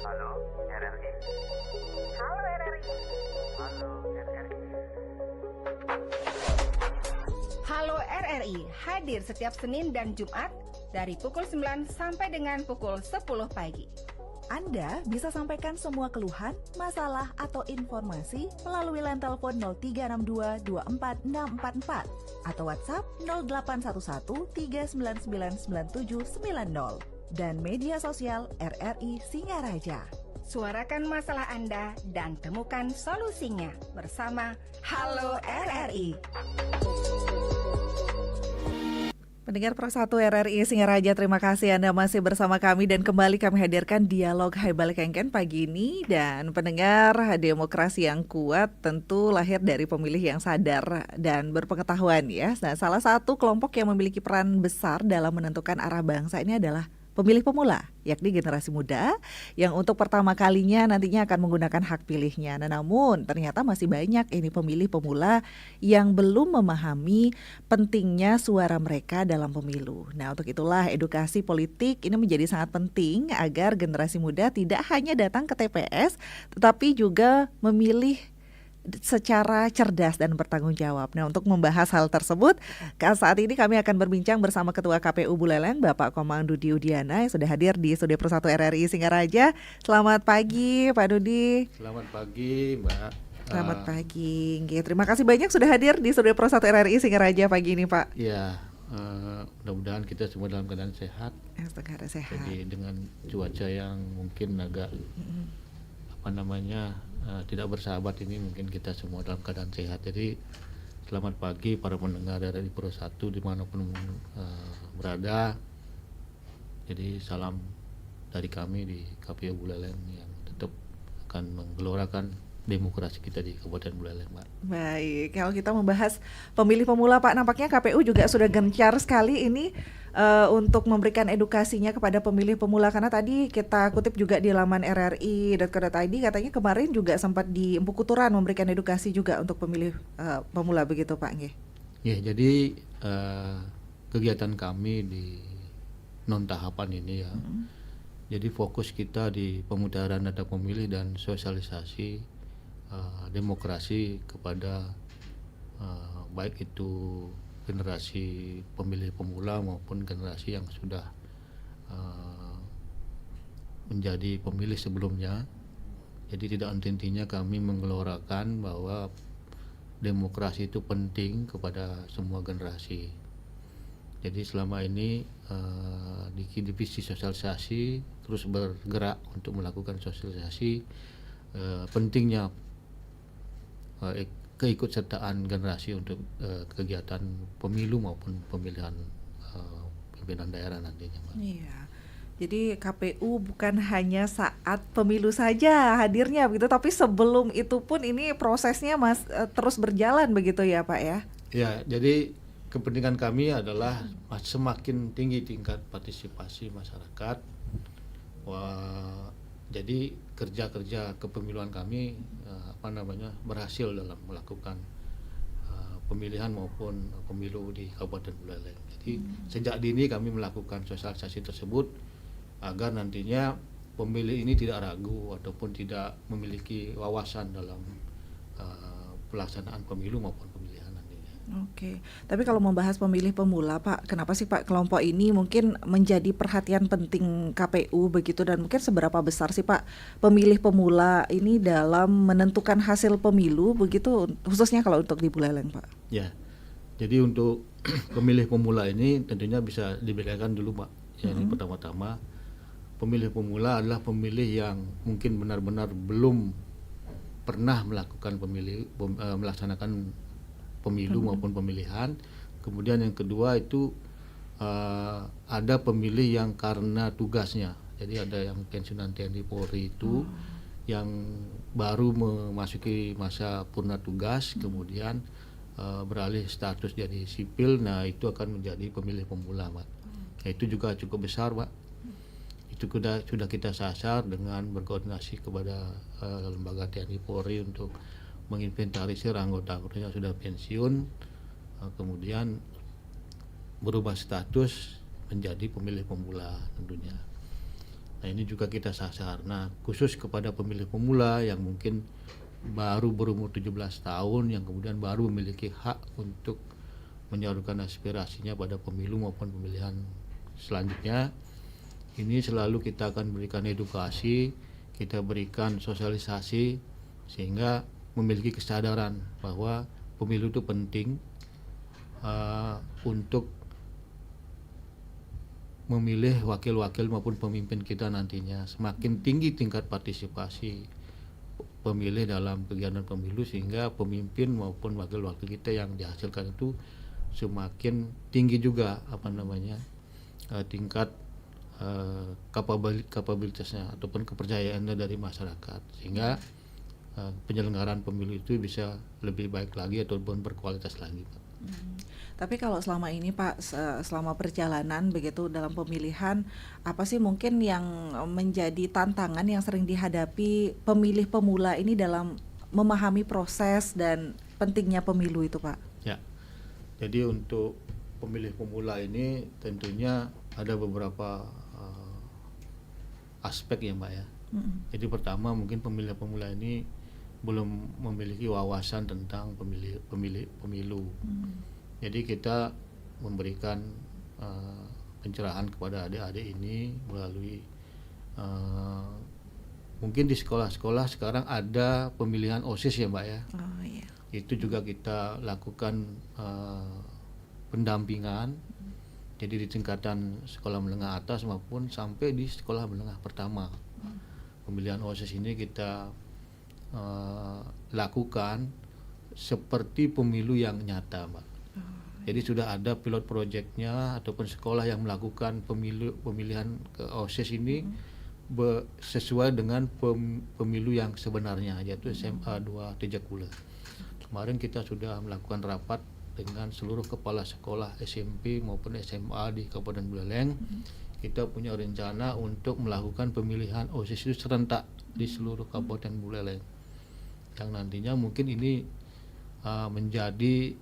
Halo, RRI. Halo RRI. Halo, RRI. Halo RRI, hadir setiap Senin dan Jumat dari pukul 9 sampai dengan pukul 10 pagi. Anda bisa sampaikan semua keluhan, masalah, atau informasi melalui line telepon 0362 24644 atau WhatsApp 0811 399 9790 dan media sosial RRI Singaraja. Suarakan masalah Anda dan temukan solusinya bersama Halo RRI. Pendengar Pro 1 RRI Singaraja, terima kasih Anda masih bersama kami dan kembali kami hadirkan dialog Hai Balekengken pagi ini. Dan pendengar, demokrasi yang kuat tentu lahir dari pemilih yang sadar dan berpengetahuan ya. Nah, salah satu kelompok yang memiliki peran besar dalam menentukan arah bangsa ini adalah pemilih pemula, yakni generasi muda yang untuk pertama kalinya nantinya akan menggunakan hak pilihnya. Nah, namun ternyata masih banyak ini pemilih pemula yang belum memahami pentingnya suara mereka dalam pemilu. Nah, untuk itulah edukasi politik ini menjadi sangat penting agar generasi muda tidak hanya datang ke TPS, tetapi juga memilih secara cerdas dan bertanggung jawab. Nah, untuk membahas hal tersebut, saat ini kami akan berbincang bersama Ketua KPU Buleleng, Bapak Komang Dudi Udiana yang sudah hadir di Studio Pro 1 RRI Singaraja. Selamat pagi, Pak Dudi. Selamat pagi, Mbak. Selamat pagi. Terima kasih banyak sudah hadir di Studio Pro 1 RRI Singaraja pagi ini, Pak. Ya, mudah-mudahan kita semua dalam keadaan sehat. Sehat. Jadi dengan cuaca yang mungkin agak tidak bersahabat ini, mungkin kita semua dalam keadaan sehat. Jadi selamat pagi para pendengar dari Pro 1 dimanapun berada. Jadi salam dari kami di KPU Buleleng yang tetap akan menggelorakan demokrasi kita di Kabupaten Buleleng, Mbak. Baik, kalau kita membahas pemilih pemula, Pak, nampaknya KPU juga sudah gencar sekali ini untuk memberikan edukasinya kepada pemilih pemula, karena tadi kita kutip juga di laman rri.co.id katanya kemarin juga sempat di Empu Kuturan memberikan edukasi juga untuk pemilih pemula, begitu Pak? Nggih. Ya, jadi kegiatan kami di non tahapan ini ya. Jadi fokus kita di pemutaran data pemilih dan sosialisasi demokrasi kepada baik itu generasi pemilih pemula maupun generasi yang sudah menjadi pemilih sebelumnya. Jadi tidak henti-hentinya kami menggelorakan bahwa demokrasi itu penting kepada semua generasi. Jadi selama ini di divisi sosialisasi terus bergerak untuk melakukan sosialisasi pentingnya keikutsertaan generasi untuk kegiatan pemilu maupun pemilihan pimpinan daerah nantinya, Mbak. Iya. Jadi KPU bukan hanya saat pemilu saja hadirnya begitu, tapi sebelum itu pun ini prosesnya terus berjalan begitu ya, Pak ya? Ya, jadi kepentingan kami adalah semakin tinggi tingkat partisipasi masyarakat. Jadi kerja-kerja kepemiluan kami berhasil dalam melakukan pemilihan maupun pemilu di Kabupaten Buleleng. Jadi sejak dini kami melakukan sosialisasi tersebut agar nantinya pemilih ini tidak ragu ataupun tidak memiliki wawasan dalam pelaksanaan pemilu maupun pemilihan nantinya. Oke, tapi kalau membahas pemilih pemula, Pak, kenapa sih Pak kelompok ini mungkin menjadi perhatian penting KPU begitu, dan mungkin seberapa besar sih Pak pemilih pemula ini dalam menentukan hasil pemilu begitu, khususnya kalau untuk di Buleleng, Pak? Ya, jadi untuk pemilih pemula ini tentunya bisa dibedakan dulu, Pak. Ya, ini pertama-tama pemilih pemula adalah pemilih yang mungkin benar-benar belum pernah melakukan melaksanakan pemilu maupun pemilihan. Kemudian yang kedua itu ada pemilih yang karena tugasnya. Jadi ada yang pensiunan TNI Polri itu yang baru memasuki masa purna tugas, kemudian beralih status jadi sipil. Nah, itu akan menjadi pemilih pemula, Pak. Nah, itu juga cukup besar, Pak. Itu sudah kita sasar dengan berkoordinasi kepada lembaga TNI Polri untuk menginventarisir anggota-anggotanya sudah pensiun, kemudian berubah status menjadi pemilih pemula tentunya. Nah, Nah ini juga kita sasar. Nah khusus kepada pemilih pemula yang mungkin baru berumur 17 tahun yang kemudian baru memiliki hak untuk menyalurkan aspirasinya pada pemilu maupun pemilihan selanjutnya. Ini selalu kita akan berikan edukasi, kita berikan sosialisasi sehingga memiliki kesadaran bahwa pemilu itu penting untuk memilih wakil-wakil maupun pemimpin kita nantinya. Semakin tinggi tingkat partisipasi pemilih dalam kegiatan pemilu sehingga pemimpin maupun wakil-wakil kita yang dihasilkan itu semakin tinggi juga tingkat kapabilitasnya ataupun kepercayaannya dari masyarakat sehingga penyelenggaraan pemilu itu bisa lebih baik lagi ataupun berkualitas lagi, Pak. Tapi kalau selama ini Pak, selama perjalanan begitu dalam pemilihan, apa sih mungkin yang menjadi tantangan yang sering dihadapi pemilih pemula ini dalam memahami proses dan pentingnya pemilu itu, Pak? Ya, jadi untuk pemilih pemula ini tentunya ada beberapa aspek ya Mbak ya. Jadi pertama mungkin pemilih pemula ini belum memiliki wawasan tentang pemilu. Jadi kita memberikan pencerahan kepada adik-adik ini melalui mungkin di sekolah-sekolah sekarang ada pemilihan OSIS ya Mbak ya. Oh iya. Itu juga kita lakukan pendampingan. Jadi di tingkatan sekolah menengah atas maupun sampai di sekolah menengah pertama. Pemilihan OSIS ini kita lakukan seperti pemilu yang nyata, Mbak. Jadi sudah ada pilot projectnya ataupun sekolah yang melakukan pemilihan ke OSIS ini sesuai dengan pemilu yang sebenarnya, yaitu SMA 2 Tejakula. Kemarin kita sudah melakukan rapat dengan seluruh kepala sekolah SMP maupun SMA di Kabupaten Buleleng. Kita punya rencana untuk melakukan pemilihan OSIS itu serentak di seluruh Kabupaten Buleleng. Yang nantinya mungkin ini menjadi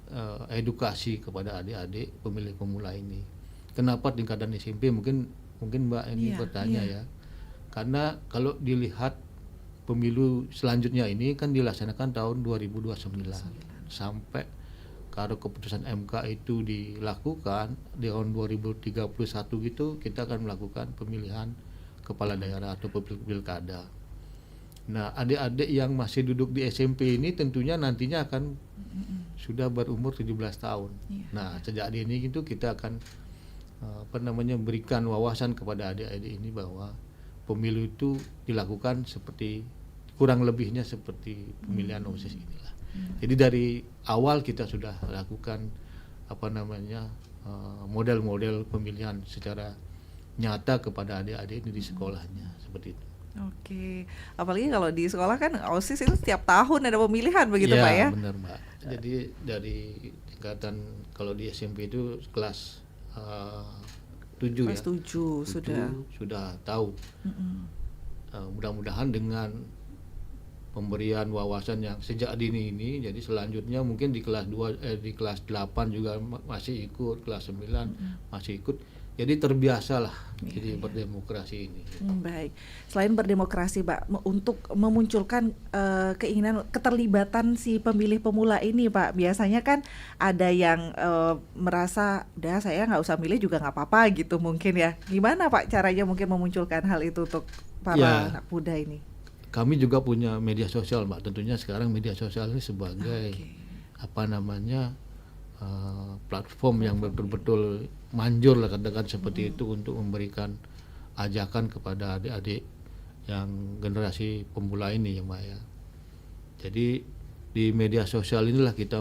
edukasi kepada adik-adik pemilih pemula ini. Kenapa tingkatan SMP mungkin Mbak ini bertanya ya. Karena kalau dilihat pemilu selanjutnya ini kan dilaksanakan tahun 2029 sampai kalau keputusan MK itu dilakukan di tahun 2031 gitu kita akan melakukan pemilihan kepala daerah atau pilkada. Nah, adik-adik yang masih duduk di SMP ini tentunya nantinya akan sudah berumur 17 tahun. Nah, sejak dini itu kita akan berikan wawasan kepada adik-adik ini bahwa pemilu itu dilakukan seperti kurang lebihnya seperti pemilihan OSIS inilah. Jadi dari awal kita sudah lakukan model-model pemilihan secara nyata kepada adik-adik ini di sekolahnya seperti itu. Oke, apalagi kalau di sekolah kan OSIS itu setiap tahun ada pemilihan begitu Pak ya? Iya benar Mbak. Jadi dari tingkatan kalau di SMP itu kelas 7 ya. Kelas 7 sudah tahu. Mudah-mudahan dengan pemberian wawasan yang sejak dini ini, jadi selanjutnya mungkin di kelas 2 di kelas 8 juga masih ikut, kelas 9 masih ikut. Jadi terbiasalah jadi berdemokrasi ini. Baik. Selain berdemokrasi, Pak, untuk memunculkan keinginan keterlibatan si pemilih pemula ini, Pak, biasanya kan ada yang merasa, udah saya nggak usah milih juga nggak apa-apa gitu mungkin ya. Gimana Pak caranya mungkin memunculkan hal itu untuk para anak muda ini? Kami juga punya media sosial, Mbak. Tentunya sekarang media sosial ini sebagai platform yang betul-betul manjur lah katakan seperti itu untuk memberikan ajakan kepada adik-adik yang generasi pemula ini ya Mbak ya. Jadi di media sosial inilah kita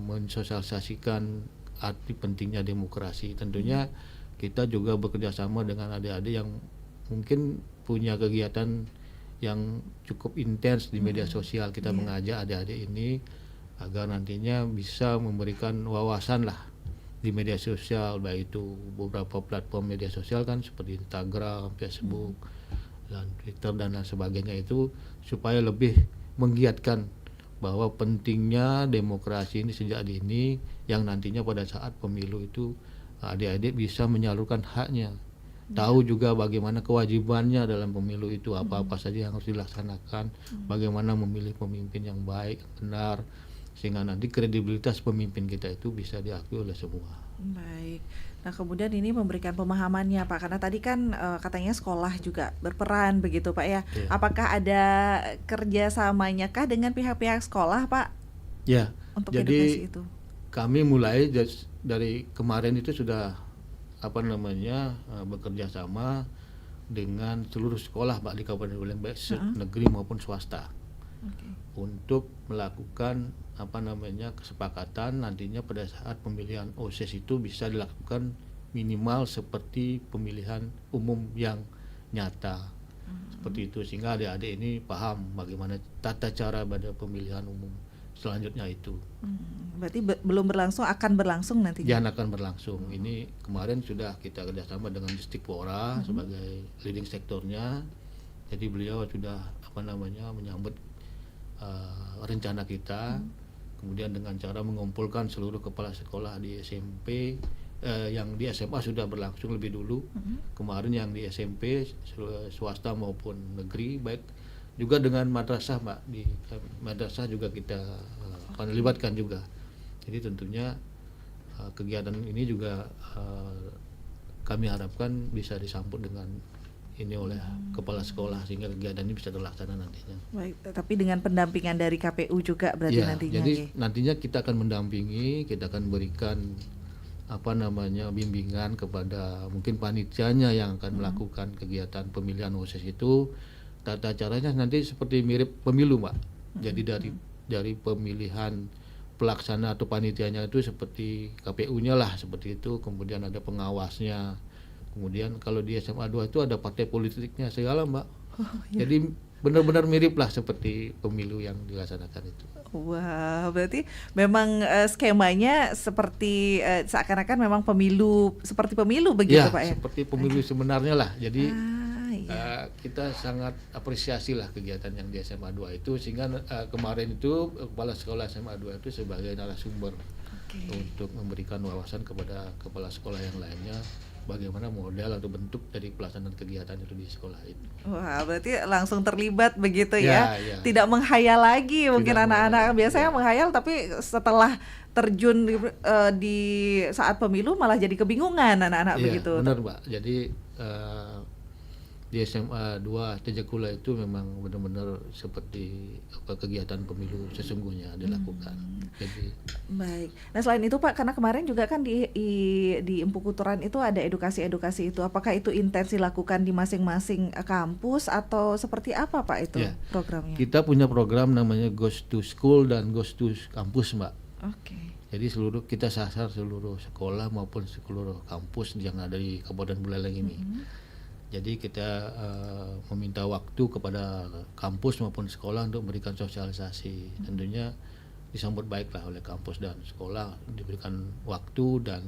mensosialisasikan arti pentingnya demokrasi. Tentunya kita juga bekerja sama dengan adik-adik yang mungkin punya kegiatan yang cukup intens di media sosial. Kita mengajak adik-adik ini agar nantinya bisa memberikan wawasan lah di media sosial, baik itu beberapa platform media sosial kan seperti Instagram, Facebook, dan Twitter dan lain sebagainya itu supaya lebih menggiatkan bahwa pentingnya demokrasi ini sejak dini yang nantinya pada saat pemilu itu adik-adik bisa menyalurkan haknya tahu juga bagaimana kewajibannya dalam pemilu itu, apa-apa saja yang harus dilaksanakan, bagaimana memilih pemimpin yang baik, benar, sehingga nanti kredibilitas pemimpin kita itu bisa diakui oleh semua. Baik. Nah, kemudian ini memberikan pemahamannya Pak, karena tadi kan katanya sekolah juga berperan begitu Pak ya. Iya. Apakah ada kerjasamanya kah dengan pihak-pihak sekolah Pak Ya, untuk jadi edukasi itu? kami mulai dari kemarin itu sudah bekerja sama dengan seluruh sekolah Pak di Kabupaten Buleleng, baik negeri maupun swasta, untuk melakukan kesepakatan nantinya pada saat pemilihan OSIS itu bisa dilakukan minimal seperti pemilihan umum yang nyata, seperti itu, sehingga adik-adik ini paham bagaimana tata cara pada pemilihan umum selanjutnya itu. Berarti belum berlangsung, akan berlangsung nanti? Jangan akan berlangsung. Ini kemarin sudah kita kerjasama dengan Distikpora sebagai leading sektornya. Jadi beliau sudah menyambut rencana kita. Kemudian dengan cara mengumpulkan seluruh kepala sekolah di SMP, yang di SMA sudah berlangsung lebih dulu. Kemarin yang di SMP swasta maupun negeri, baik juga dengan madrasah Mbak, di madrasah juga kita libatkan juga. Jadi tentunya kegiatan ini juga kami harapkan bisa disambut dengan ini oleh kepala sekolah, sehingga kegiatan ini bisa terlaksana nantinya. Baik, tapi dengan pendampingan dari KPU juga berarti nantinya. Jadi nantinya kita akan mendampingi, kita akan berikan bimbingan kepada mungkin panitianya yang akan melakukan kegiatan pemilihan OSIS itu. Tata caranya nanti seperti mirip pemilu Mbak. Jadi dari pemilihan pelaksana atau panitianya itu seperti KPU-nya lah, seperti itu. Kemudian ada pengawasnya. Kemudian kalau di SMA 2 itu ada partai politiknya segala Mbak. Jadi benar-benar mirip lah seperti pemilu yang dilaksanakan itu. Wah, berarti memang skemanya seperti seakan-akan memang pemilu, seperti pemilu begitu Pak ya? Seperti pemilu sebenarnya lah. Jadi kita sangat apresiasi lah kegiatan yang di SMA 2 itu, sehingga kemarin itu kepala sekolah SMA 2 itu sebagai narasumber untuk memberikan wawasan kepada kepala sekolah yang lainnya bagaimana model atau bentuk dari pelaksanaan kegiatan itu di sekolah itu. Wah, berarti langsung terlibat begitu ya? Tidak menghayal lagi mungkin anak-anak. Biasanya menghayal, tapi setelah terjun di saat pemilu malah jadi kebingungan anak-anak begitu. Benar Mbak. Jadi di SMA 2 Tejakula itu memang benar-benar seperti kegiatan pemilu sesungguhnya dilakukan. Jadi baik. Nah, selain itu Pak, karena kemarin juga kan di Empu Kuturan itu ada edukasi itu. Apakah itu intens dilakukan di masing-masing kampus atau seperti apa Pak itu programnya? Kita punya program namanya Goes to School dan Goes to Campus Mbak. Jadi kita sasar seluruh sekolah maupun seluruh kampus yang ada di Kabupaten Buleleng ini. Jadi kita meminta waktu kepada kampus maupun sekolah untuk memberikan sosialisasi. Tentunya disambut baiklah oleh kampus dan sekolah, diberikan waktu dan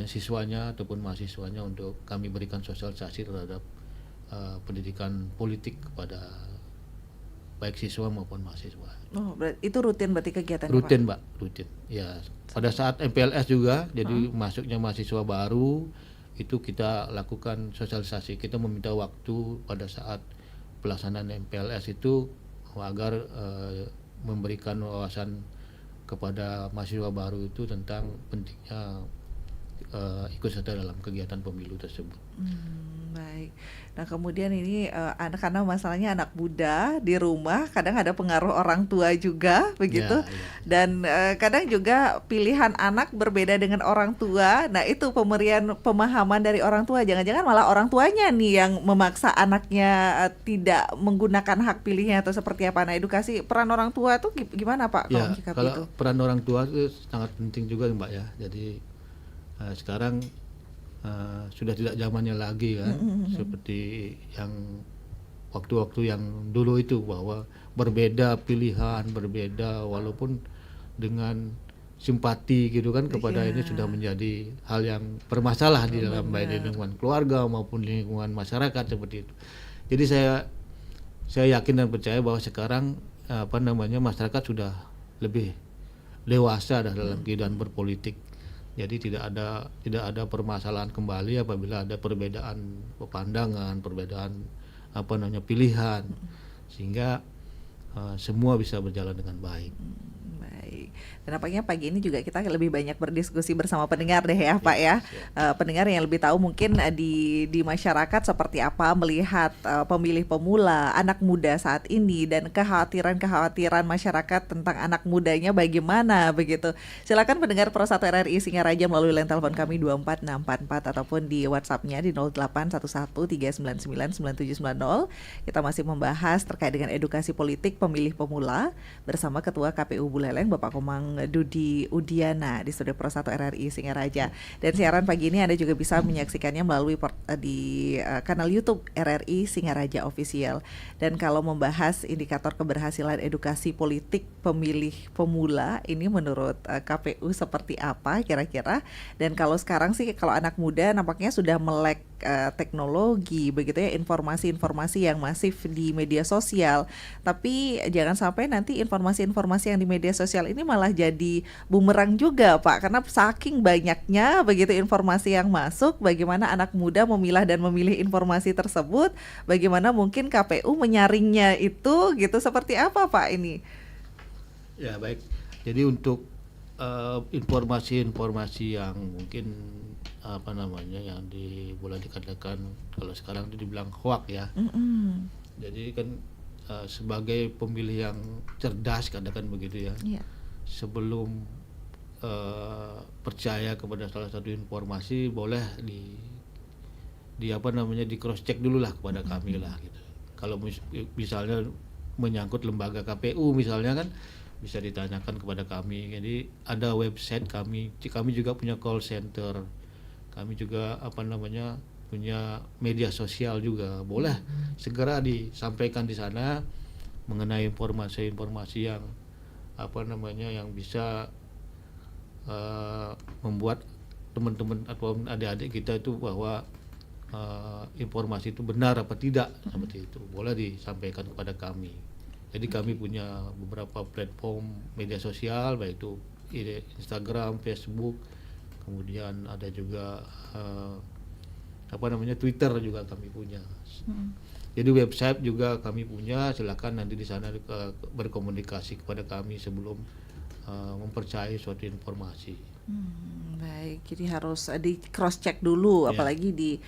siswanya ataupun mahasiswanya untuk kami berikan sosialisasi terhadap pendidikan politik kepada baik siswa maupun mahasiswa. Itu rutin berarti kegiatannya Rutin Pak? Mbak, rutin. Ya, pada saat MPLS juga, jadi masuknya mahasiswa baru itu kita lakukan sosialisasi. Kita meminta waktu pada saat pelaksanaan MPLS itu agar memberikan wawasan kepada mahasiswa baru itu tentang pentingnya ikut serta dalam kegiatan pemilu tersebut. Baik. Nah, kemudian ini karena masalahnya anak muda di rumah, kadang ada pengaruh orang tua juga begitu. Dan kadang juga pilihan anak berbeda dengan orang tua. Nah, itu pemberian pemahaman dari orang tua. Jangan-jangan malah orang tuanya nih yang memaksa anaknya tidak menggunakan hak pilihnya atau seperti apa. Nah, edukasi peran orang tua itu gimana Pak kalau peran orang tua itu sangat penting juga Mbak ya. Jadi sekarang sudah tidak zamannya lagi kan, seperti yang waktu-waktu yang dulu itu, bahwa berbeda pilihan, berbeda walaupun dengan simpati gitu kan kepada ini sudah menjadi hal yang bermasalah di dalam baik di lingkungan keluarga maupun lingkungan masyarakat seperti itu. Jadi saya yakin dan percaya bahwa sekarang masyarakat sudah lebih dewasa dalam kehidupan berpolitik. Jadi tidak ada permasalahan kembali apabila ada perbedaan pandangan, perbedaan pilihan, sehingga semua bisa berjalan dengan baik. Baik. Dan nampaknya pagi ini juga kita lebih banyak berdiskusi bersama pendengar deh ya Pak ya. Pendengar yang lebih tahu mungkin di masyarakat seperti apa melihat pemilih pemula, anak muda saat ini, dan kekhawatiran masyarakat tentang anak mudanya bagaimana begitu. Silakan pendengar Pro 1 RRI Singaraja melalui line telepon kami 24644 ataupun di WhatsApp-nya di 0811399790. Kita masih membahas terkait dengan edukasi politik pemilih pemula bersama Ketua KPU Buleleng Bapak Komang Dudi Udiana di Studio Pro 1 RRI Singaraja. Dan siaran pagi ini Anda juga bisa menyaksikannya melalui di kanal YouTube RRI Singaraja Official. Dan kalau membahas indikator keberhasilan edukasi politik pemilih pemula, ini menurut KPU seperti apa kira-kira? Dan kalau sekarang sih kalau anak muda nampaknya sudah melek teknologi begitu ya, informasi-informasi yang masif di media sosial. Tapi jangan sampai nanti informasi-informasi yang di media sosial ini malah jadi bumerang juga Pak, karena saking banyaknya begitu informasi yang masuk, bagaimana anak muda memilah dan memilih informasi tersebut, bagaimana mungkin KPU menyaringnya itu gitu, seperti apa Pak ini? Ya baik, jadi untuk informasi-informasi yang mungkin yang boleh dikatakan kalau sekarang itu dibilang hoax ya. Jadi kan sebagai pemilih yang cerdas katakan begitu ya. Sebelum percaya kepada salah satu informasi boleh di cross check dulu lah kepada kami lah gitu. Kalau misalnya menyangkut lembaga KPU misalnya kan bisa ditanyakan kepada kami. Jadi ada website kami juga punya call center. Kami juga punya media sosial juga. Boleh segera disampaikan di sana mengenai informasi-informasi yang yang bisa membuat teman-teman atau adik-adik kita itu bahwa informasi itu benar apa tidak, seperti itu. Boleh disampaikan kepada kami. Jadi kami punya beberapa platform media sosial, baik itu Instagram, Facebook, kemudian ada juga Twitter juga kami punya. Jadi website juga kami punya, silakan nanti di sana berkomunikasi kepada kami sebelum mempercayai suatu informasi. Baik, jadi harus di cross check dulu, apalagi di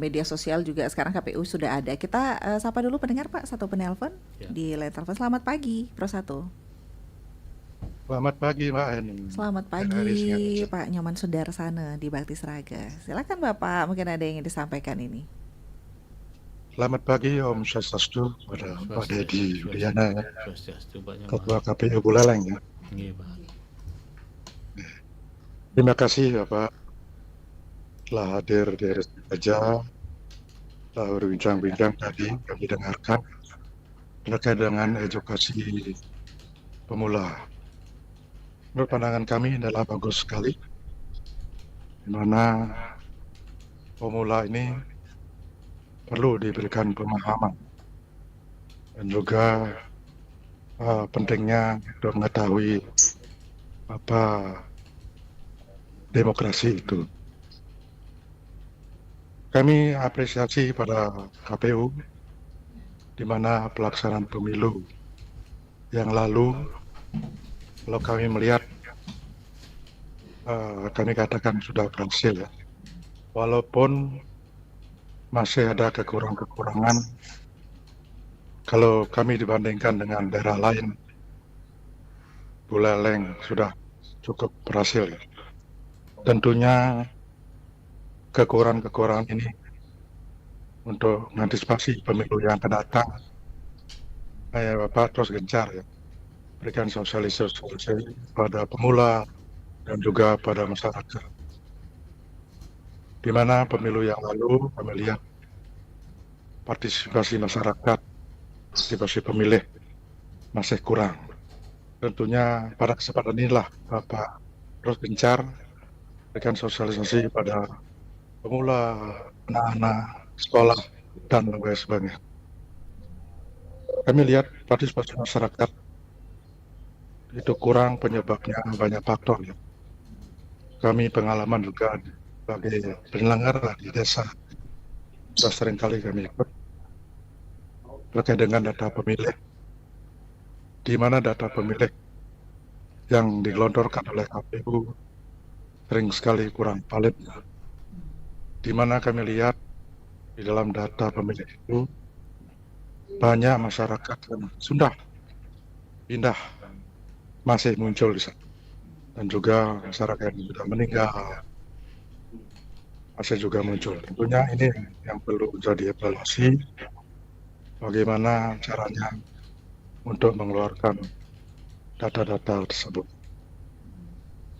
media sosial juga sekarang KPU sudah ada. Kita sapa dulu pendengar Pak, satu penelpon di line telepon. Selamat pagi Pro 1. Selamat pagi Mbak Eni. Selamat pagi Pak Nyoman Sudarsana di Bakti Sraga. Silakan Bapak, mungkin ada yang ingin disampaikan ini. Selamat pagi Om Swastiastu pada Pak Dedi Udiana ya. Ketua KPU Buleleng ya. Iya Pak. Terima kasih Bapak telah hadir di RRI Singaraja, telah berbincang-bincang tadi kami dengarkan terkait dengan edukasi pemula. Menurut pandangan kami adalah bagus sekali, di mana pemula ini perlu diberikan pemahaman dan juga pentingnya untuk mengetahui apa demokrasi itu. Kami apresiasi pada KPU di mana pelaksanaan pemilu yang lalu, kalau kami melihat kami katakan sudah berhasil ya. Walaupun masih ada kekurangan kalau kami dibandingkan dengan daerah lain, Buleleng sudah cukup berhasil ya. Tentunya kekurangan ini untuk mengantisipasi pemilu yang akan datang, Bapak terus gencar ya, berikan sosialisasi pada pemula dan juga pada masyarakat. Di mana pemilu yang lalu kami lihat partisipasi masyarakat, partisipasi pemilih masih kurang. Tentunya pada kesempatan inilah Bapak terus gencar berikan sosialisasi pada pemula, anak-anak, sekolah, dan lain sebagainya. Kami lihat partisipasi masyarakat itu kurang, penyebabnya banyak faktor ya. kami pengalaman juga sebagai penyelenggara di desa. Sudah seringkali kami ikut terkait dengan data pemilih, di mana data pemilih yang digelontorkan oleh KPU sering sekali kurang valid. Di mana kami lihat di dalam data pemilih itu banyak masyarakat yang sudah pindah masih muncul di sana, dan juga masyarakat yang sudah meninggal masih juga muncul. Tentunya ini yang perlu menjadi evaluasi, bagaimana caranya untuk mengeluarkan data-data tersebut.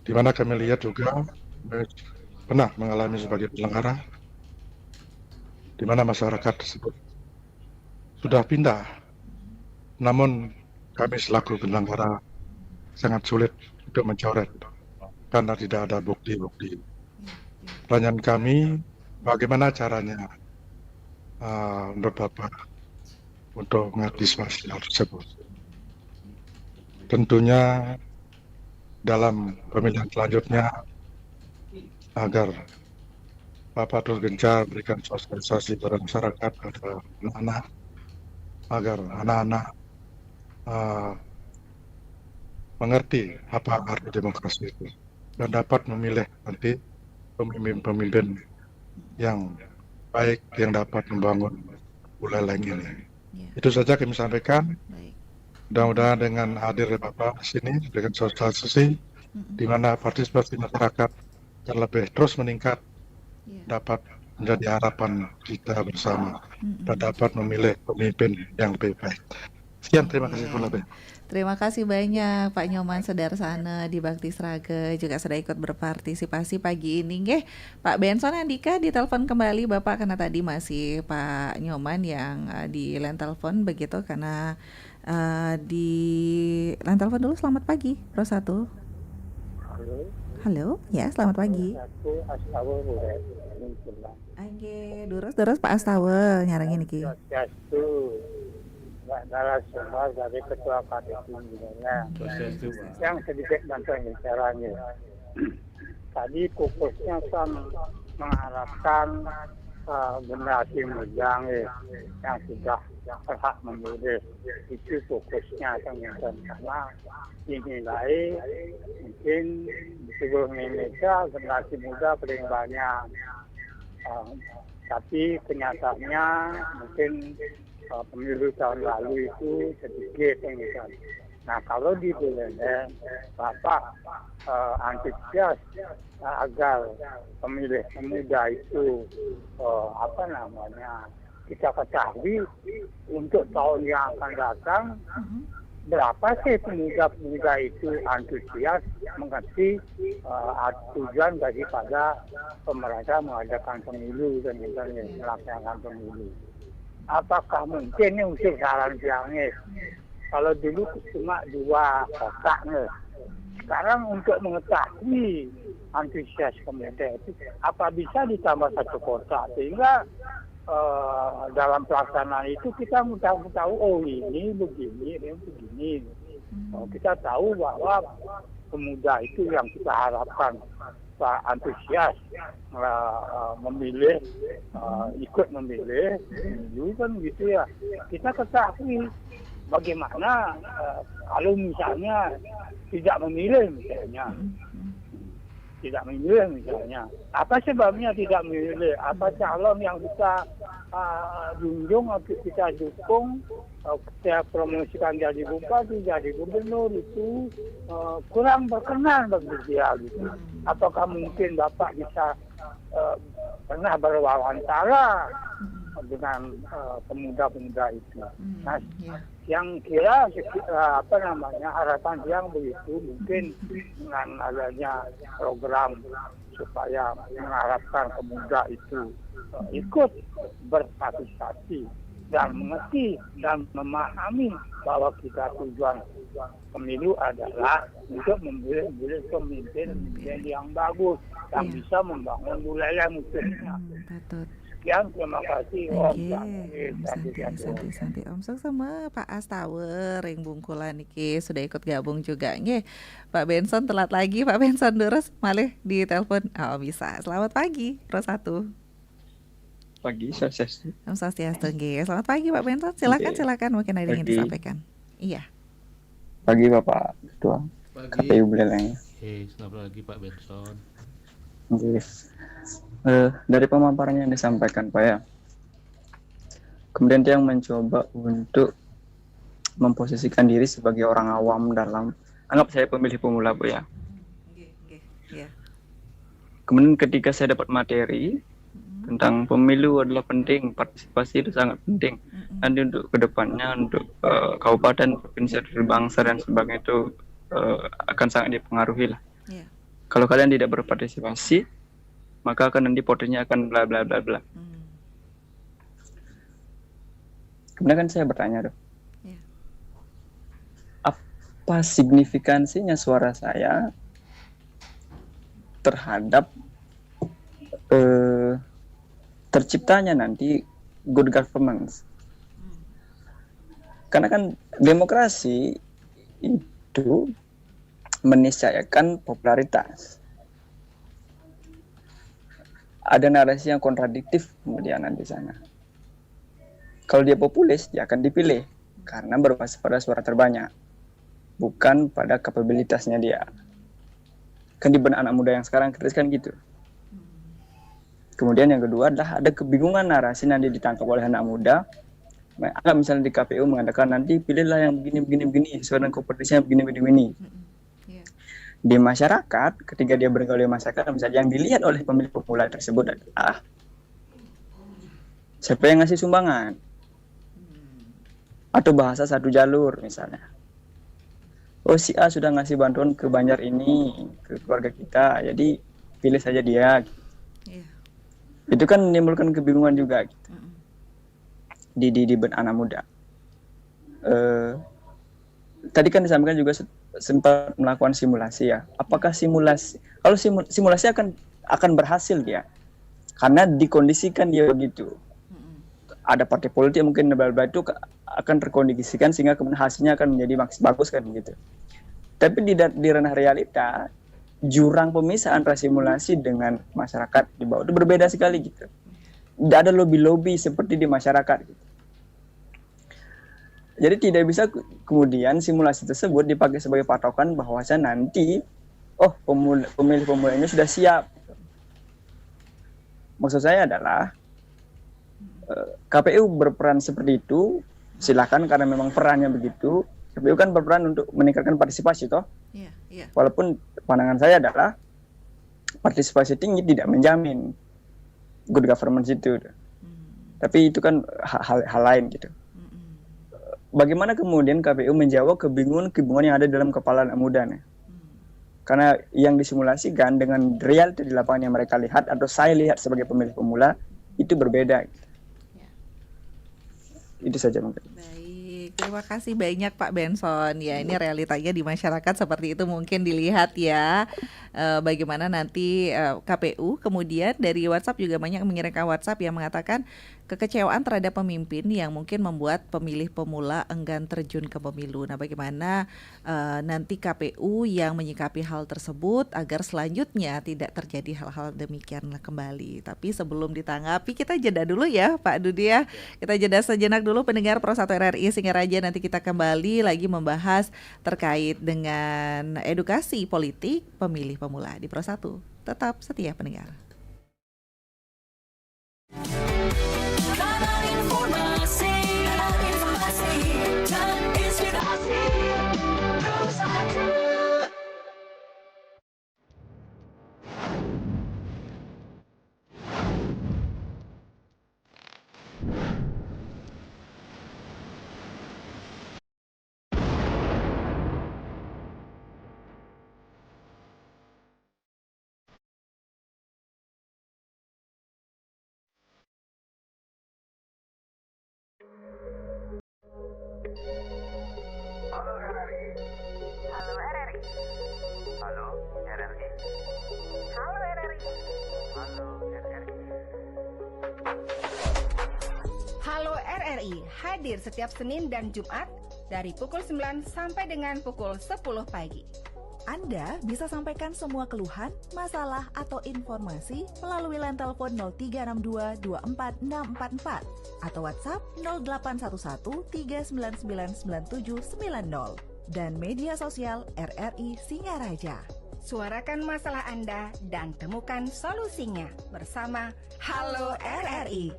Di mana kami lihat juga pernah mengalami sebagai penyelenggara, di mana masyarakat tersebut sudah pindah, namun kami selaku penyelenggara sangat sulit untuk mencoret karena tidak ada bukti-bukti. Pertanyaan kami, bagaimana caranya menurut Bapak untuk mengantisipasi hal tersebut? Tentunya dalam pemilihan selanjutnya agar Bapak terus gencar berikan sosialisasi kepada masyarakat, pada anak-anak, agar anak-anak mengerti apa arti demokrasi itu dan dapat memilih nanti pemimpin-pemimpin yang baik yang dapat membangun wilayah ini. Itu saja kami sampaikan. Mudah-mudahan dengan hadir Bapak di sini dengan sosialisasi di mana partisipasi masyarakat akan lebih terus meningkat, dapat menjadi harapan kita bersama dan dapat memilih pemimpin yang lebih baik. Sekian, terima kasih lebih. Terima kasih banyak Pak Nyoman Sedersana di Bakti Sraga juga sudah ikut berpartisipasi pagi ini. Nggih, Pak Benson Andika ditelepon kembali Bapak karena tadi masih Pak Nyoman yang di line telepon begitu, karena di line telepon dulu. Selamat pagi, Pro 1. Halo, ya selamat pagi. Oke, durus Pak Astawa nyarangin iki. Narasumber dari Ketua KPU yang sedikit bantuan caranya. Tadi fokusnya kan mengharapkan generasi muda yang sudah berhak memilih, itu fokusnya kan, karena dinilai mungkin di seluruh Indonesia generasi muda paling banyak, tapi kenyataannya mungkin pemilu tahun lalu itu sedikit kan. Nah, kalau di Buleleng Bapak antusias agar pemilih muda itu kita ketahui untuk tahun yang akan datang berapa sih pemuda-pemuda itu antusias mengerti tujuan daripada pemerintah mengadakan pemilu dan misalnya melaksanakan pemilu. Apakah mungkin ini untuk saran siangnya? Kalau dulu cuma 2 kotak nih. Sekarang untuk mengetahui antusias pemuda itu, apa bisa ditambah 1 kotak sehingga dalam pelaksanaan itu kita tahu ini begini. Kita tahu bahwa pemuda itu yang kita harapkan antusias memilih, ikut memilih, kan gitu ya. Kita ketahui bagaimana kalau misalnya tidak memilih misalnya, apa sebabnya tidak memilih, apa calon yang kita junjung atau kita dukung, kita promosikan jadi bupati, jadi gubernur itu kurang berkenan bagi dia gitu. Apakah mungkin Bapak bisa pernah berwawancara dengan pemuda-pemuda itu? Nah, yang kira harapan yang begitu, mungkin dengan adanya program supaya mengharapkan pemuda itu ikut berpartisipasi dan mengerti dan memahami bahwa kita tujuan pemilu adalah untuk memilih pemimpin yang bagus yang bisa membangun wilayah musuhnya. Sekian, terima kasih. Om Santi Om sama Pak Astawer yang bungkulan niki sudah ikut gabung juga nggih. Pak Benson telat lagi, Pak Benson durus malih di telepon. Oh bisa. Selamat pagi, Pro 1. Pagi, Swastiastu. Om Swastiastu nggih. Selamat pagi Pak Benson. Silakan mungkin ada yang ingin disampaikan. Iya. Pagi Bapak Ketua KPU Buleleng. Selamat pagi Pak Benson. Oke. Dari pemaparannya yang disampaikan Pak ya, kemudian dia mencoba untuk memposisikan diri sebagai orang awam dalam, anggap saya pemilih pemula Bu ya. Kemudian ketika saya dapat materi tentang pemilu adalah penting, partisipasi itu sangat penting. Nanti untuk kedepannya untuk kabupaten, provinsi, bangsa dan sebagainya itu akan sangat dipengaruhi lah. Kalau kalian tidak berpartisipasi, maka akan nanti potensinya akan bla bla bla bla. Kemudian kan saya bertanya tuh, apa signifikansinya suara saya terhadap terciptanya nanti good governance? Karena kan demokrasi itu meniscayakan popularitas. Ada narasi yang kontradiktif kemudian di sana. Kalau dia populis, dia akan dipilih karena berbasis pada suara terbanyak, bukan pada kapabilitasnya dia. Kan di benak anak muda yang sekarang kritis kan gitu. Kemudian yang kedua adalah ada kebingungan narasi nanti ditangkap oleh anak muda. Agak misalnya di KPU mengatakan nanti pilihlah yang begini, sesuai dengan kompetisinya begini. Di masyarakat, ketika dia bergaul di masyarakat, misalnya yang dilihat oleh pemilih pemula tersebut adalah siapa yang ngasih sumbangan, atau bahasa satu jalur misalnya. Oh si A sudah ngasih bantuan ke Banjar ini, ke keluarga kita, jadi pilih saja dia. Itu kan menimbulkan kebingungan juga gitu. Di anak muda. Tadi kan disampaikan juga sempat melakukan simulasi ya. Apakah simulasi? Kalau simulasi akan berhasil dia, karena dikondisikan dia begitu. Ada partai politik mungkin bla-bla itu akan terkondisikan sehingga kemudian hasilnya akan menjadi bagus kan gitu. Tapi di ranah realita, jurang pemisah antara simulasi dengan masyarakat di bawah itu berbeda sekali gitu. Tidak ada lobby-lobby seperti di masyarakat gitu. Jadi tidak bisa kemudian simulasi tersebut dipakai sebagai patokan bahwasanya nanti pemilih pemula ini sudah siap. Maksud saya adalah KPU berperan seperti itu, silakan karena memang perannya begitu. KPU kan berperan untuk meningkatkan partisipasi toh. Walaupun pandangan saya adalah partisipasi tinggi tidak menjamin good governance itu. Tapi itu kan hal lain gitu. Bagaimana kemudian KPU menjawab kebingungan yang ada dalam kepala anak muda nih? Karena yang disimulasikan dengan realita di lapangan yang mereka lihat atau saya lihat sebagai pemilih pemula itu berbeda. Itu saja mungkin. Baik, terima kasih banyak Pak Benson. Ya ini realitanya di masyarakat seperti itu mungkin dilihat ya. Bagaimana nanti KPU kemudian dari WhatsApp juga banyak mengirimkan WhatsApp yang mengatakan kekecewaan terhadap pemimpin yang mungkin membuat pemilih pemula enggan terjun ke pemilu. Nah bagaimana nanti KPU yang menyikapi hal tersebut agar selanjutnya tidak terjadi hal-hal demikian kembali. Tapi sebelum ditanggapi kita jeda dulu ya Pak Dudi ya. Kita jeda sejenak dulu pendengar Pro 1 RRI Singaraja, nanti kita kembali lagi membahas terkait dengan edukasi politik pemilih pemula di Pro 1. Tetap setia pendengar. Halo RRI. Halo RRI. Halo RRI. Halo RRI. Halo RRI. RRI hadir setiap Senin dan Jumat dari pukul 9 sampai dengan pukul 10 pagi. Anda bisa sampaikan semua keluhan, masalah, atau informasi melalui line telepon 0362 24644 atau WhatsApp 0811 399 9790 dan media sosial RRI Singaraja. Suarakan masalah Anda dan temukan solusinya bersama Halo RRI.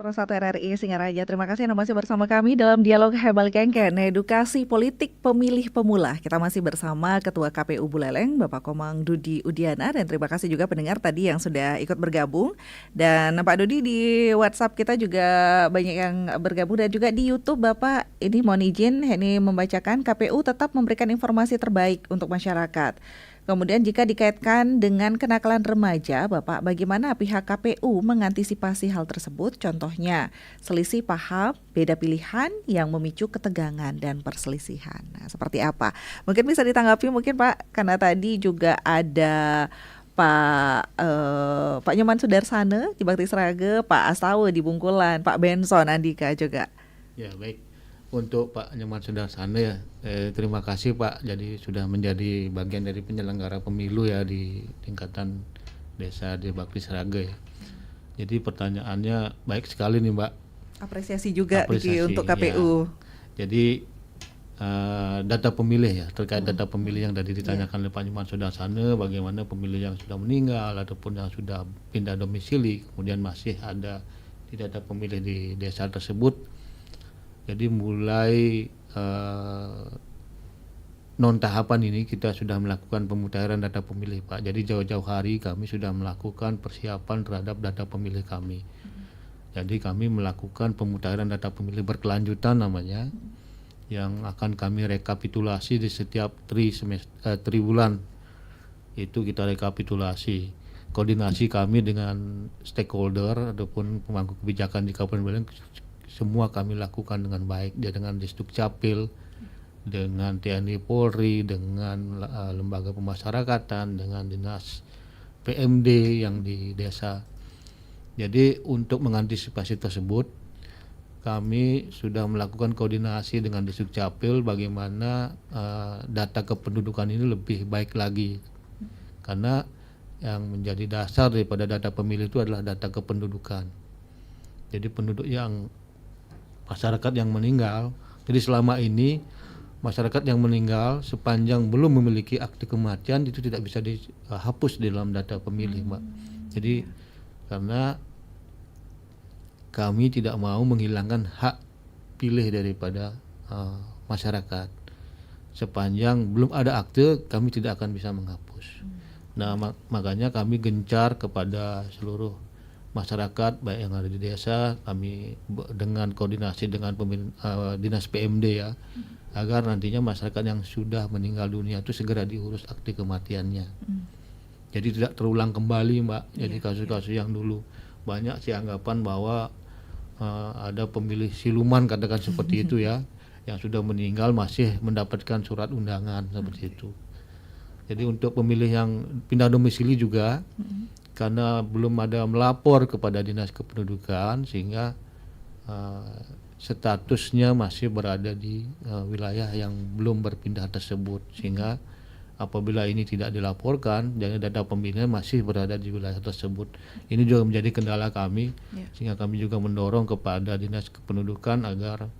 Satu RRI Singaraja, terima kasih Anda masih bersama kami dalam Dialog Hebal Kengken, edukasi politik pemilih pemula. Kita masih bersama Ketua KPU Buleleng, Bapak Komang Dudi Udiana, dan terima kasih juga pendengar tadi yang sudah ikut bergabung. Dan Pak Dudi, di WhatsApp kita juga banyak yang bergabung, dan juga di YouTube Bapak ini mohon izin ini membacakan, KPU tetap memberikan informasi terbaik untuk masyarakat. Kemudian jika dikaitkan dengan kenakalan remaja, Bapak, bagaimana pihak KPU mengantisipasi hal tersebut? Contohnya, selisih paham, beda pilihan yang memicu ketegangan dan perselisihan. Nah, seperti apa? Mungkin bisa ditanggapi mungkin Pak, karena tadi juga ada Pak Nyoman Sudarsana di Bakti Sraga, Pak Astawa di Bungkulan, Pak Benson Andika juga. Ya, baik. Untuk Pak Nyoman Sudarsana ya, terima kasih Pak, jadi sudah menjadi bagian dari penyelenggara pemilu ya di tingkatan desa di Bakti Sraga ya. Jadi pertanyaannya baik sekali nih Mbak. Apresiasi juga untuk KPU. Ya. Jadi data pemilih ya, terkait data pemilih yang tadi ditanyakan oleh Pak Nyoman Sudarsana, bagaimana pemilih yang sudah meninggal ataupun yang sudah pindah domisili, kemudian masih ada di data pemilih di desa tersebut. Jadi mulai non tahapan ini kita sudah melakukan pemutahiran data pemilih Pak. Jadi jauh-jauh hari kami sudah melakukan persiapan terhadap data pemilih kami. Jadi kami melakukan pemutahiran data pemilih berkelanjutan namanya, yang akan kami rekapitulasi di setiap triwulan. Itu kita rekapitulasi. Koordinasi kami dengan stakeholder ataupun pemangku kebijakan di Kabupaten Buleleng, semua kami lakukan dengan baik, dengan Disduk Capil, dengan TNI Polri, dengan lembaga pemasyarakatan, dengan dinas PMD yang di desa. Jadi untuk mengantisipasi tersebut, kami sudah melakukan koordinasi dengan Disduk Capil bagaimana data kependudukan ini lebih baik lagi. Karena yang menjadi dasar daripada data pemilih itu adalah data kependudukan. Jadi penduduk yang masyarakat yang meninggal. Jadi selama ini masyarakat yang meninggal sepanjang belum memiliki akte kematian itu tidak bisa dihapus di dalam data pemilih, Mbak. Jadi karena kami tidak mau menghilangkan hak pilih daripada masyarakat. sepanjang belum ada akte kami tidak akan bisa menghapus. Nah makanya kami gencar kepada seluruh masyarakat baik yang ada di desa, kami dengan koordinasi dengan dinas PMD ya, agar nantinya masyarakat yang sudah meninggal dunia itu segera diurus akte kematiannya. Jadi tidak terulang kembali Mbak. Jadi kasus-kasus yang dulu banyak sih anggapan bahwa ada pemilih siluman katakan seperti itu ya, yang sudah meninggal masih mendapatkan surat undangan seperti itu. Jadi untuk pemilih yang pindah domisili juga karena belum ada melapor kepada dinas kependudukan sehingga statusnya masih berada di wilayah yang belum berpindah tersebut, sehingga apabila ini tidak dilaporkan, jadi data pemilihnya masih berada di wilayah tersebut. Ini juga menjadi kendala kami, sehingga kami juga mendorong kepada dinas kependudukan agar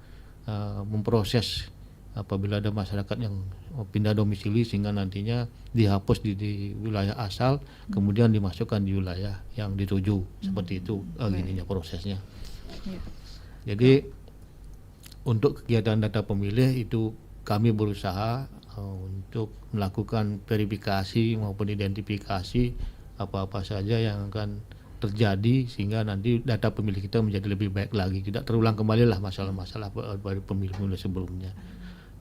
memproses apabila ada masyarakat yang pindah domisili sehingga nantinya dihapus di wilayah asal, kemudian dimasukkan di wilayah yang dituju. Seperti itu gininya prosesnya. Jadi untuk kegiatan data pemilih itu kami berusaha untuk melakukan verifikasi maupun identifikasi apa-apa saja yang akan terjadi sehingga nanti data pemilih kita menjadi lebih baik lagi, tidak terulang kembali lah masalah-masalah dari pemilih-pemilih sebelumnya.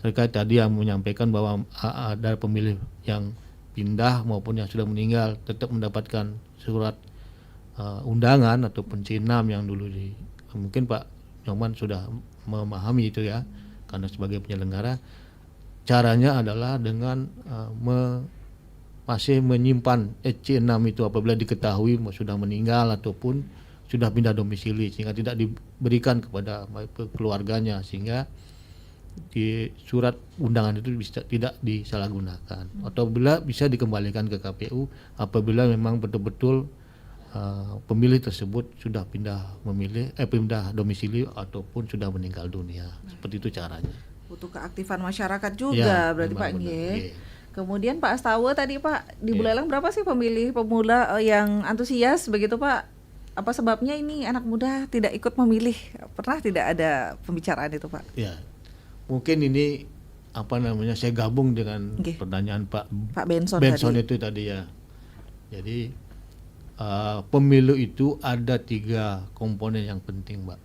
Terkait tadi yang menyampaikan bahwa ada pemilih yang pindah maupun yang sudah meninggal tetap mendapatkan surat undangan ataupun C6 yang dulu mungkin Pak Nyoman sudah memahami itu ya, karena sebagai penyelenggara caranya adalah dengan masih menyimpan C6 itu apabila diketahui sudah meninggal ataupun sudah pindah domisili, sehingga tidak diberikan kepada keluarganya, sehingga di surat undangan itu tidak disalahgunakan. Apabila bisa dikembalikan ke KPU apabila memang betul-betul pemilih tersebut sudah pindah domisili ataupun sudah meninggal dunia. Seperti itu caranya. Butuh keaktifan masyarakat juga berarti Pak Nge. Kemudian Pak Astawa tadi Pak, di Buleleng berapa sih pemilih pemula yang antusias begitu Pak? Apa sebabnya ini anak muda tidak ikut memilih? Pernah tidak ada pembicaraan itu Pak? Ya, mungkin ini saya gabung dengan pertanyaan Pak Benson itu tadi ya. Jadi pemilu itu ada 3 komponen yang penting Mbak.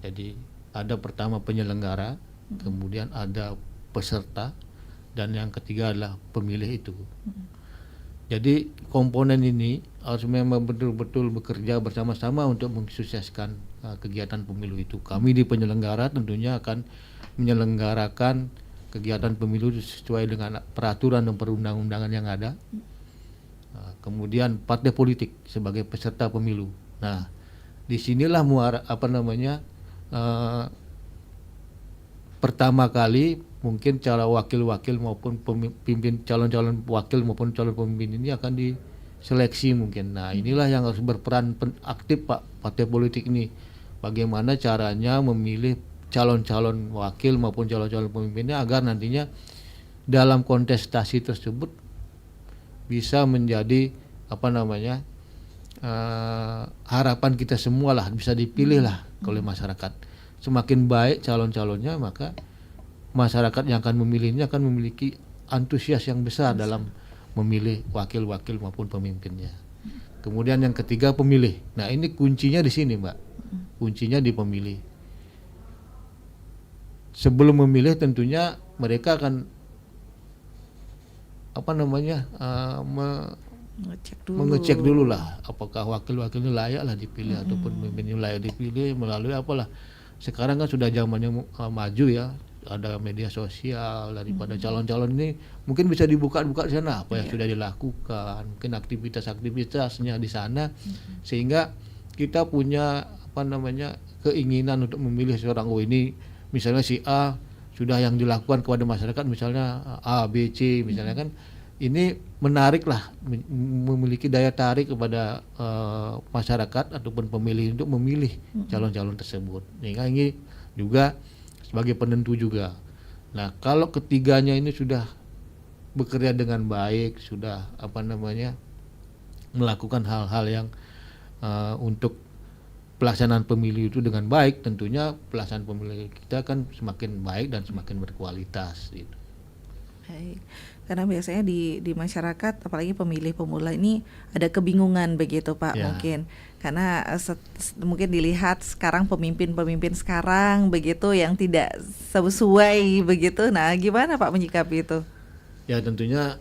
Jadi ada pertama penyelenggara, kemudian ada peserta, dan yang ketiga adalah pemilih itu. Jadi komponen ini harus memang betul-betul bekerja bersama-sama untuk mensukseskan kegiatan pemilu itu. Kami di penyelenggara tentunya akan menyelenggarakan kegiatan pemilu sesuai dengan peraturan dan perundang-undangan yang ada. Kemudian partai politik sebagai peserta pemilu. Nah, disinilah pertama kali mungkin cara wakil-wakil maupun pemimpin calon-calon wakil maupun calon pemimpin ini akan diseleksi mungkin. Nah, inilah yang harus berperan aktif Pak partai politik ini. Bagaimana caranya memilih calon-calon wakil maupun calon-calon pemimpinnya agar nantinya dalam kontestasi tersebut bisa menjadi harapan kita semua lah, bisa dipilih lah oleh masyarakat. Semakin baik calon-calonnya, maka masyarakat yang akan memilihnya akan memiliki antusias yang besar dalam memilih wakil-wakil maupun pemimpinnya. Kemudian yang ketiga pemilih. Nah, ini kuncinya di sini Mbak. Kuncinya di pemilih. Sebelum memilih tentunya mereka akan mengecek dulu lah apakah wakil-wakilnya layak lah dipilih ataupun pemimpinnya layak dipilih melalui apalah. Sekarang kan sudah zamannya maju ya, ada media sosial daripada calon-calon ini mungkin bisa dibuka-buka di sana apa yang sudah dilakukan, mungkin aktivitas-aktivitasnya di sana, sehingga kita punya keinginan untuk memilih seorang ini misalnya si A sudah yang dilakukan kepada masyarakat misalnya A, B, C misalnya kan, ini menarik lah, memiliki daya tarik kepada masyarakat ataupun pemilih untuk memilih calon-calon tersebut. Ini juga sebagai penentu juga. Nah, kalau ketiganya ini sudah bekerja dengan baik, sudah melakukan hal-hal yang untuk pelaksanaan pemilu itu dengan baik, tentunya pelaksanaan pemilu kita kan semakin baik dan semakin berkualitas gitu. Baik. Karena biasanya di masyarakat, apalagi pemilih pemula ini ada kebingungan begitu Pak, mungkin karena mungkin dilihat sekarang pemimpin sekarang begitu yang tidak sesuai begitu. Nah, gimana Pak menyikapi itu? Ya tentunya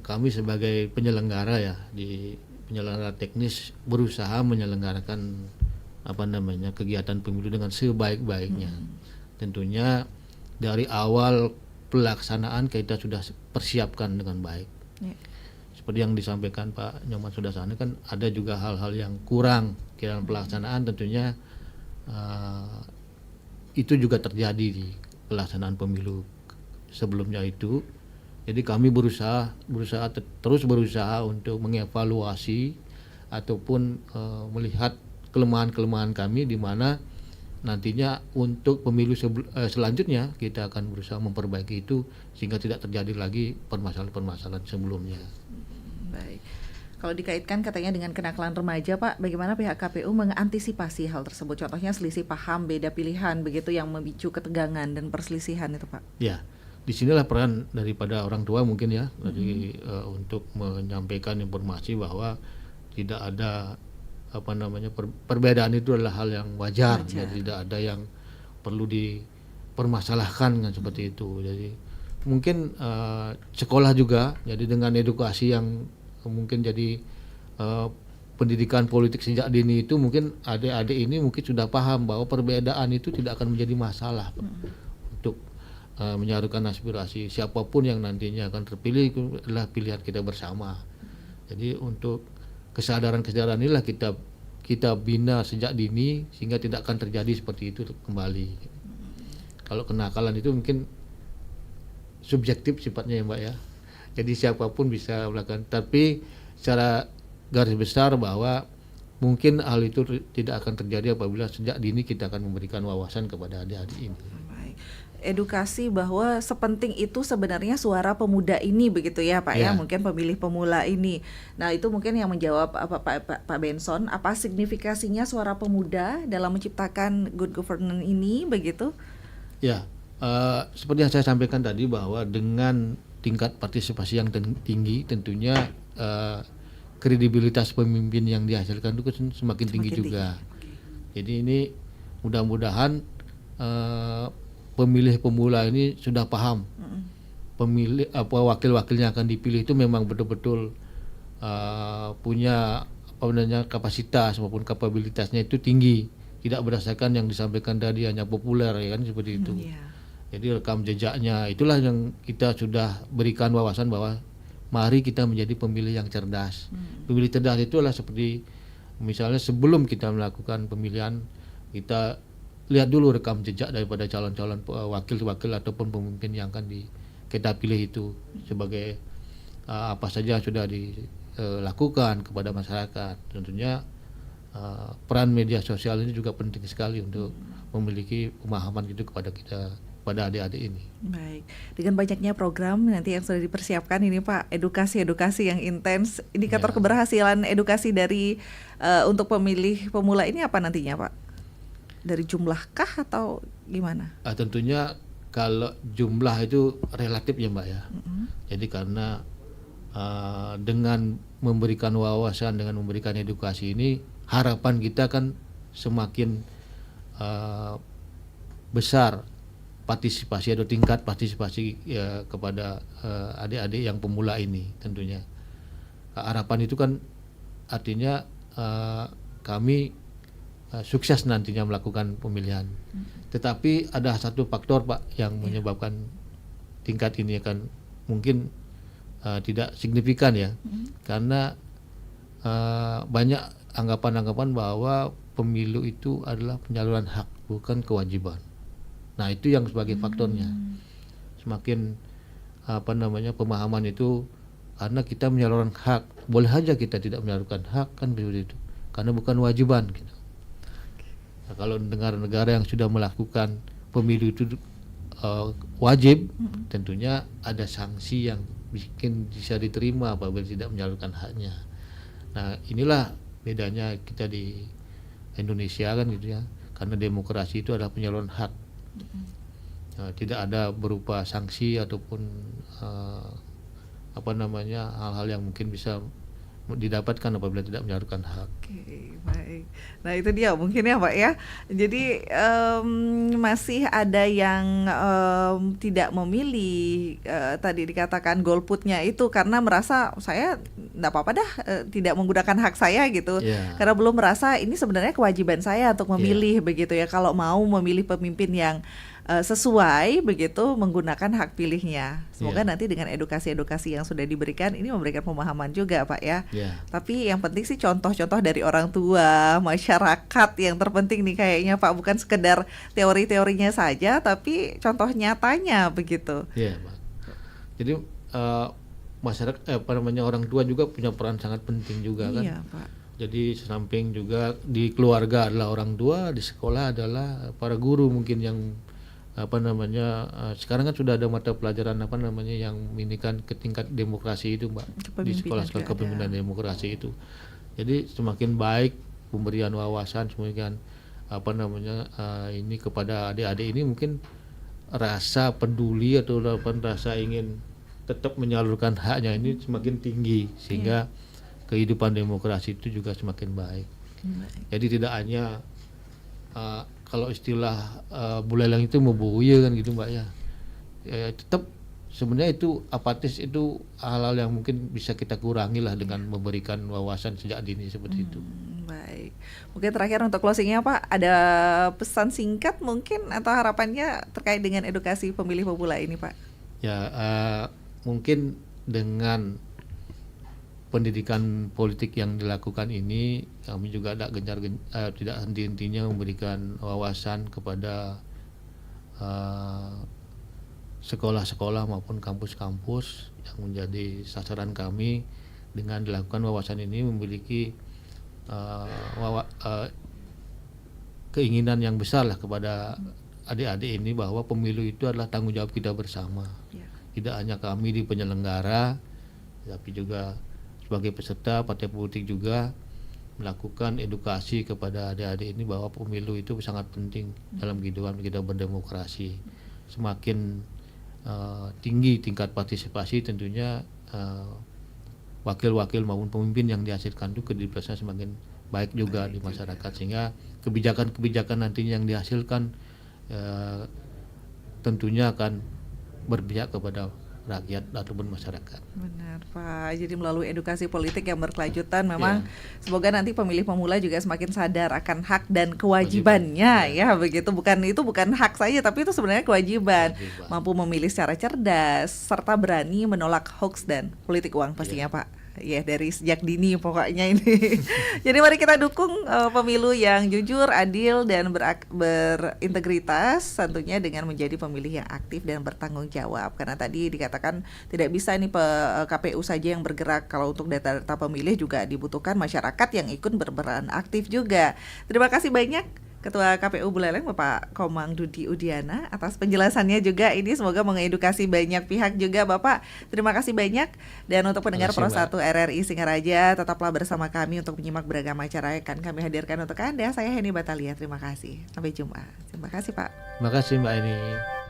kami sebagai penyelenggara ya, di penyelenggara teknis berusaha menyelenggarakan kegiatan pemilu dengan sebaik-baiknya. Tentunya dari awal pelaksanaan kita sudah persiapkan dengan baik. Seperti yang disampaikan Pak Nyoman Sudarsono kan ada juga hal-hal yang kurang dalam pelaksanaan, tentunya itu juga terjadi di pelaksanaan pemilu sebelumnya itu. Jadi kami terus berusaha untuk mengevaluasi ataupun melihat kelemahan-kelemahan kami, di mana nantinya untuk pemilu selanjutnya kita akan berusaha memperbaiki itu sehingga tidak terjadi lagi permasalahan-permasalahan sebelumnya. Baik. Kalau dikaitkan katanya dengan kenakalan remaja Pak, bagaimana pihak KPU mengantisipasi hal tersebut? Contohnya selisih paham, beda pilihan begitu yang memicu ketegangan dan perselisihan itu Pak. Ya, disinilah peran daripada orang tua mungkin ya, untuk menyampaikan informasi bahwa tidak ada perbedaan itu adalah hal yang wajar. Jadi tidak ada yang perlu dipermasalahkan kan, seperti itu. Jadi mungkin sekolah juga, jadi dengan edukasi yang mungkin jadi pendidikan politik sejak dini itu, mungkin adik-adik ini mungkin sudah paham bahwa perbedaan itu tidak akan menjadi masalah untuk menyarukan aspirasi siapapun yang nantinya akan terpilih, itu adalah pilihan kita bersama. Jadi untuk kesadaran inilah kita bina sejak dini sehingga tidak akan terjadi seperti itu kembali. Kalau kenakalan itu mungkin subjektif sifatnya ya Mbak ya. Jadi siapapun bisa melakukan, tapi secara garis besar bahwa mungkin hal itu tidak akan terjadi apabila sejak dini kita akan memberikan wawasan kepada adik-adik ini. Edukasi bahwa sepenting itu sebenarnya suara pemuda ini begitu ya Pak ya, mungkin pemilih pemula ini. Nah itu mungkin yang menjawab Pak Benson, apa signifikasinya suara pemuda dalam menciptakan good governance ini begitu? Ya, seperti yang saya sampaikan tadi bahwa dengan tingkat partisipasi yang tinggi tentunya kredibilitas pemimpin yang dihasilkan itu semakin tinggi juga. Jadi ini mudah-mudahan pemilih pemula ini sudah paham pemilih wakil-wakilnya akan dipilih itu memang betul-betul punya kapasitas maupun kapabilitasnya itu tinggi, tidak berdasarkan yang disampaikan tadi hanya populer ya kan, seperti itu. Jadi rekam jejaknya itulah yang kita sudah berikan wawasan bahwa mari kita menjadi pemilih yang cerdas. Pemilih cerdas itu adalah seperti misalnya sebelum kita melakukan pemilihan, kita lihat dulu rekam jejak daripada calon-calon wakil-wakil ataupun pemimpin yang akan kita pilih itu, sebagai apa saja yang sudah dilakukan kepada masyarakat. Tentunya peran media sosial ini juga penting sekali untuk memiliki pemahaman itu kepada adik-adik ini. Baik, dengan banyaknya program nanti yang sudah dipersiapkan ini Pak, edukasi yang intens, indikator keberhasilan edukasi dari untuk pemilih pemula ini apa nantinya Pak? Dari jumlahkah atau gimana? Tentunya kalau jumlah itu relatif ya Mbak ya. Jadi karena dengan memberikan wawasan, dengan memberikan edukasi ini, harapan kita kan semakin besar partisipasi atau tingkat partisipasi kepada adik-adik yang pemula ini tentunya. Harapan itu kan artinya kami sukses nantinya melakukan pemilihan. Tetapi ada satu faktor Pak yang menyebabkan tingkat ini akan mungkin tidak signifikan ya. Karena banyak anggapan-anggapan bahwa pemilu itu adalah penyaluran hak, bukan kewajiban. Nah, itu yang sebagai faktornya. Semakin pemahaman itu, karena kita menyalurkan hak, boleh saja kita tidak menyalurkan hak kan seperti itu. Karena bukan wajiban gitu. Nah, kalau negara-negara yang sudah melakukan pemilu itu wajib, tentunya ada sanksi yang bisa diterima apabila tidak menyalurkan haknya. Nah, inilah bedanya kita di Indonesia kan gitu ya, karena demokrasi itu adalah penyaluran hak. tidak ada berupa sanksi ataupun hal-hal yang mungkin bisa didapatkan apabila tidak menyalurkan hak. Oke, baik. Nah itu dia mungkin ya Pak ya. Jadi masih ada yang tidak memilih tadi dikatakan golputnya itu karena merasa saya enggak apa-apa dah tidak menggunakan hak saya gitu. Karena belum merasa ini sebenarnya kewajiban saya untuk memilih begitu ya. Kalau mau memilih pemimpin yang sesuai begitu menggunakan hak pilihnya. Semoga nanti dengan edukasi-edukasi yang sudah diberikan ini memberikan pemahaman juga Pak ya. Tapi yang penting sih contoh-contoh dari orang tua, masyarakat yang terpenting nih kayaknya Pak, bukan sekedar teori-teorinya saja tapi contoh nyatanya begitu. Iya, Pak. Jadi masyarakat orang tua juga punya peran sangat penting juga kan. Iya, Pak. Jadi samping juga di keluarga adalah orang tua, di sekolah adalah para guru mungkin yang sekarang kan sudah ada mata pelajaran yang minikan ke tingkat demokrasi itu Mbak, di sekolah-sekolah kepemimpinan demokrasi itu. Jadi semakin baik pemberian wawasan semakin ini kepada adik-adik ini mungkin rasa peduli atau rasa ingin tetap menyalurkan haknya ini semakin tinggi sehingga kehidupan demokrasi itu juga semakin baik. Jadi tidak hanya kalau istilah Buleleng itu membuya kan gitu Mbak ya. Tetap sebenarnya itu apatis itu hal-hal yang mungkin bisa kita kurangi lah dengan memberikan wawasan sejak dini seperti itu. Baik. Mungkin terakhir untuk closingnya Pak, ada pesan singkat mungkin atau harapannya terkait dengan edukasi pemilih pemula ini Pak? Ya mungkin dengan pendidikan politik yang dilakukan ini kami juga tidak henti-hentinya memberikan wawasan kepada sekolah-sekolah maupun kampus-kampus yang menjadi sasaran kami. Dengan dilakukan wawasan ini memiliki keinginan yang besar lah kepada adik-adik ini bahwa pemilu itu adalah tanggung jawab kita bersama. Tidak hanya kami di penyelenggara tapi juga sebagai peserta partai politik juga melakukan edukasi kepada adik-adik ini bahwa pemilu itu sangat penting dalam kehidupan kita berdemokrasi. Semakin tinggi tingkat partisipasi tentunya wakil-wakil maupun pemimpin yang dihasilkan itu kredibilitasnya semakin baik juga di masyarakat sehingga kebijakan-kebijakan nantinya yang dihasilkan tentunya akan berpihak kepada rakyat ataupun masyarakat. Benar Pak, jadi melalui edukasi politik yang berkelanjutan memang semoga nanti pemilih pemula juga semakin sadar akan hak dan kewajibannya ya begitu, itu bukan hak saja tapi itu sebenarnya kewajiban. Mampu memilih secara cerdas serta berani menolak hoax dan politik uang pastinya Pak. Ya dari sejak dini pokoknya ini. Jadi mari kita dukung pemilu yang jujur, adil dan berintegritas tentunya dengan menjadi pemilih yang aktif dan bertanggung jawab. Karena tadi dikatakan tidak bisa nih KPU saja yang bergerak, kalau untuk data-data pemilih juga dibutuhkan masyarakat yang ikut berperan aktif juga. Terima kasih banyak Ketua KPU Buleleng Bapak Komang Dudi Udiana atas penjelasannya juga ini, semoga mengedukasi banyak pihak juga Bapak. Terima kasih banyak. Dan untuk pendengar Pro 1 RRI Singaraja, tetaplah bersama kami untuk menyimak beragam acara yang akan kami hadirkan untuk Anda. Saya Heni Batalia, terima kasih. Sampai jumpa. Terima kasih Pak. Terima kasih Mbak Eni.